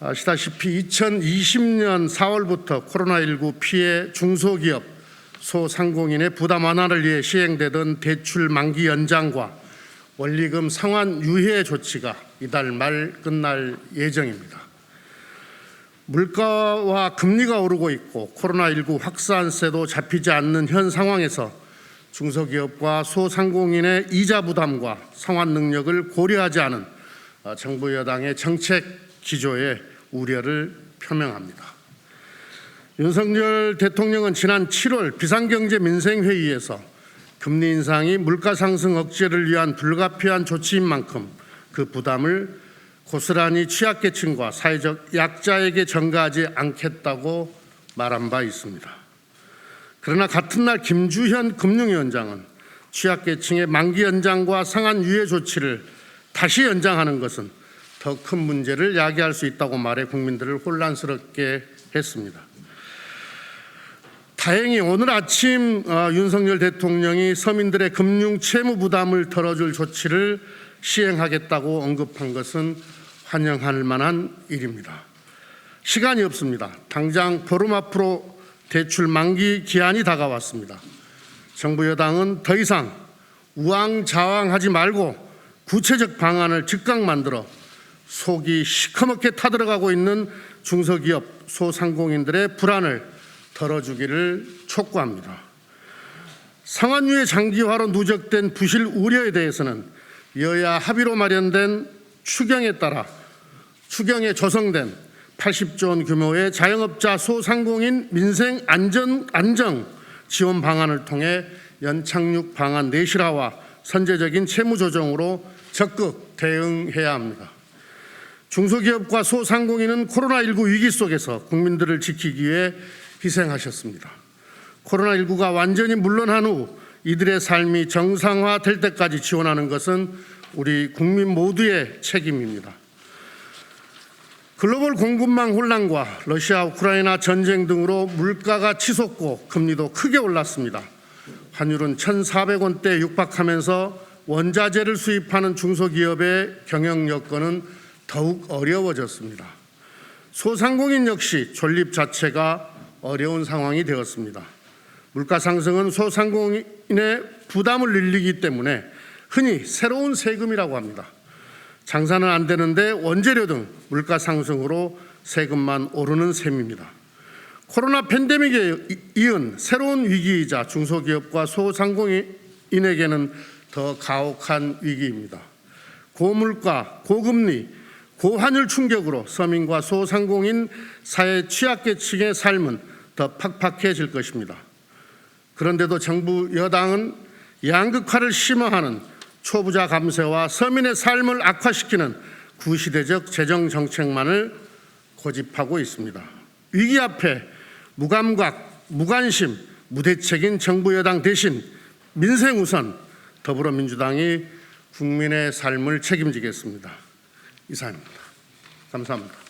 아시다시피 2020년 4월부터 코로나19 피해 중소기업, 소상공인의 부담 완화를 위해 시행되던 대출 만기 연장과 원리금 상환 유예 조치가 이달 말 끝날 예정입니다. 물가와 금리가 오르고 있고 코로나19 확산세도 잡히지 않는 현 상황에서 중소기업과 소상공인의 이자 부담과 상환 능력을 고려하지 않은 정부 여당의 정책 기조에 우려를 표명합니다. 윤석열 대통령은 지난 7월 비상경제민생회의에서 금리 인상이 물가 상승 억제를 위한 불가피한 조치인 만큼 그 부담을 고스란히 취약계층과 사회적 약자에게 전가하지 않겠다고 말한 바 있습니다. 그러나 같은 날 김주현 금융위원장은 취약계층의 만기 연장과 상환 유예 조치를 다시 연장하는 것은 더 큰 문제를 야기할 수 있다고 말해 국민들을 혼란스럽게 했습니다. 다행히 오늘 아침 윤석열 대통령이 서민들의 금융 채무 부담을 덜어줄 조치를 시행하겠다고 언급한 것은 환영할 만한 일입니다. 시간이 없습니다. 당장 보름 앞으로 대출 만기 기한이 다가왔습니다. 정부 여당은 더 이상 우왕좌왕하지 말고 구체적 방안을 즉각 만들어 속이 시커멓게 타들어가고 있는 중소기업, 소상공인들의 불안을 덜어주기를 촉구합니다. 상환유예 장기화로 누적된 부실 우려에 대해서는 여야 합의로 마련된 추경에 따라 추경에 조성된 80조 원 규모의 자영업자 소상공인 민생 안정 지원 방안을 통해 연착륙 방안 내실화와 선제적인 채무 조정으로 적극 대응해야 합니다. 중소기업과 소상공인은 코로나19 위기 속에서 국민들을 지키기 위해 희생하셨습니다. 코로나19가 완전히 물러난 후 이들의 삶이 정상화될 때까지 지원하는 것은 우리 국민 모두의 책임입니다. 글로벌 공급망 혼란과 러시아 우크라이나 전쟁 등으로 물가가 치솟고 금리도 크게 올랐습니다. 환율은 1,400원대에 육박하면서 원자재를 수입하는 중소기업의 경영 여건은 더욱 어려워졌습니다. 소상공인 역시 존립 자체가 어려운 상황이 되었습니다. 물가 상승은 소상공인의 부담을 늘리기 때문에 흔히 새로운 세금이라고 합니다. 장사는 안 되는데 원재료 등 물가 상승으로 세금만 오르는 셈입니다. 코로나 팬데믹에 이은 새로운 위기이자 중소기업과 소상공인에게는 더 가혹한 위기입니다. 고물가, 고금리, 고환율 충격으로 서민과 소상공인 사회 취약계층의 삶은 더 팍팍해질 것입니다. 그런데도 정부 여당은 양극화를 심화하는 초부자 감세와 서민의 삶을 악화시키는 구시대적 재정 정책만을 고집하고 있습니다. 위기 앞에 무감각, 무관심, 무대책인 정부 여당 대신 민생 우선 더불어민주당이 국민의 삶을 책임지겠습니다. 이상입니다. 감사합니다.